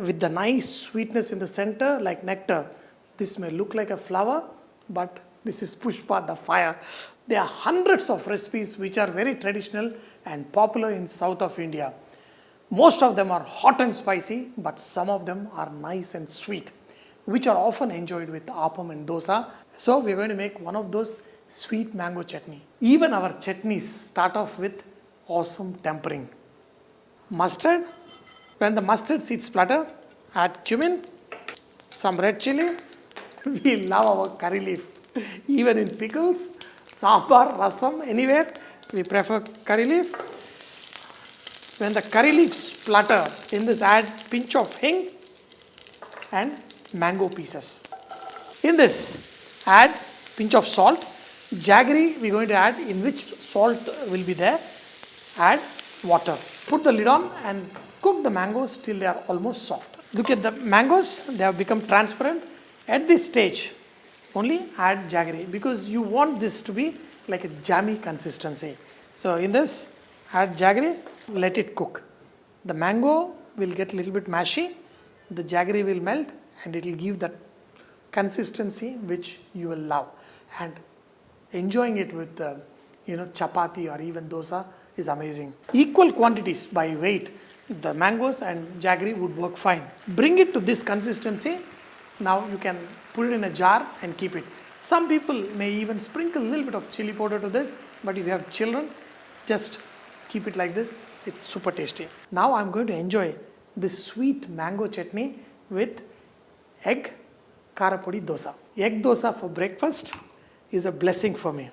with the nice sweetness in the center like nectar. This may look like a flower, but this is Pushpa, the fire. There are hundreds of recipes which are very traditional and popular in south of India. Most of them are hot and spicy, but some of them are nice and sweet, which are often enjoyed with appam and dosa. So we are going to make one of those sweet mango chutney. Even our chutneys start off with awesome tempering. Mustard. When the mustard seeds splutter, add cumin, some red chilli. We love our curry leaf. Even in pickles, sambar, rasam, anywhere, we prefer curry leaf. When the curry leaves splutter, in this add pinch of hing and mango pieces. In this, add pinch of salt. Jaggery we are going to add, in which salt will be there. Add water. Put the lid on and cook the mangoes till they are almost soft. Look at the mangoes, they have become transparent. At this stage, only add jaggery because you want this to be like a jammy consistency. So in this, add jaggery, let it cook. The mango will get a little bit mashy, the jaggery will melt and it will give that consistency which you will love. And enjoying it with chapati or even dosa is amazing. Equal quantities by weight, the mangoes and jaggery would work fine. Bring it to this consistency. Now you can put it in a jar and keep it. Some people may even sprinkle a little bit of chili powder to this, but if you have children, just keep it like this. It's super tasty. Now I'm going to enjoy this sweet mango chutney with egg karapodi dosa. Egg dosa for breakfast is a blessing for me.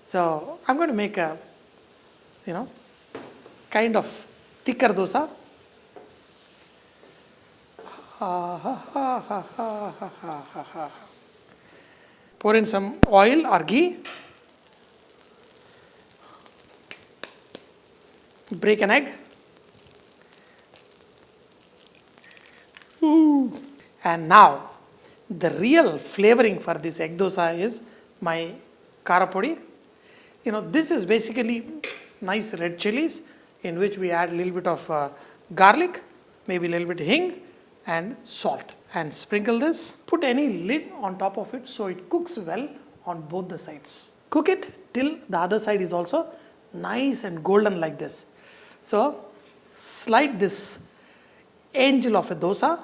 So I'm going to make a, kind of thicker dosa. Pour in some oil or ghee. Break an egg. Ooh. And now, the real flavoring for this egg dosa is my karapodi. This is basically nice red chillies in which we add a little bit of garlic, maybe a little bit hing and salt. And sprinkle this. Put any lid on top of it so it cooks well on both the sides. Cook it till the other side is also nice and golden like this. So slide this angel of a dosa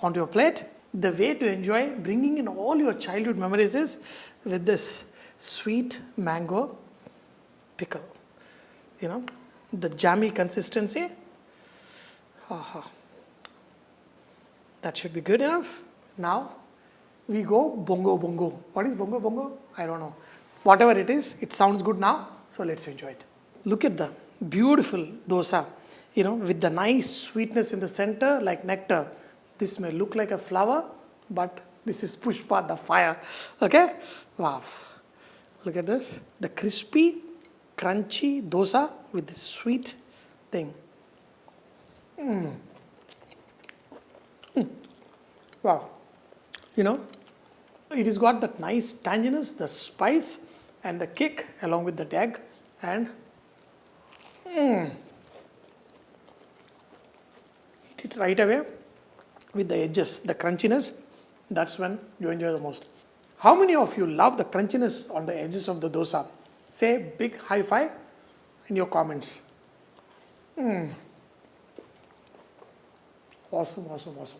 onto your plate. The way to enjoy bringing in all your childhood memories is with this sweet mango pickle. The jammy consistency. That should be good enough. Now we go bongo bongo. What is bongo bongo? I don't know. Whatever it is, it sounds good now. So let's enjoy it. Look at the beautiful dosa, with the nice sweetness in the center like nectar. This may look like a flower, but this is Pushpa, the fire. Okay? Wow. Look at this. The crispy, crunchy dosa with this sweet thing. Wow. It has got that nice tanginess, the spice and the kick along with the egg and eat it right away with the edges, the crunchiness. That's when you enjoy the most. How many of you love the crunchiness on the edges of the dosa? Say big high five in your comments. Awesome, awesome, awesome.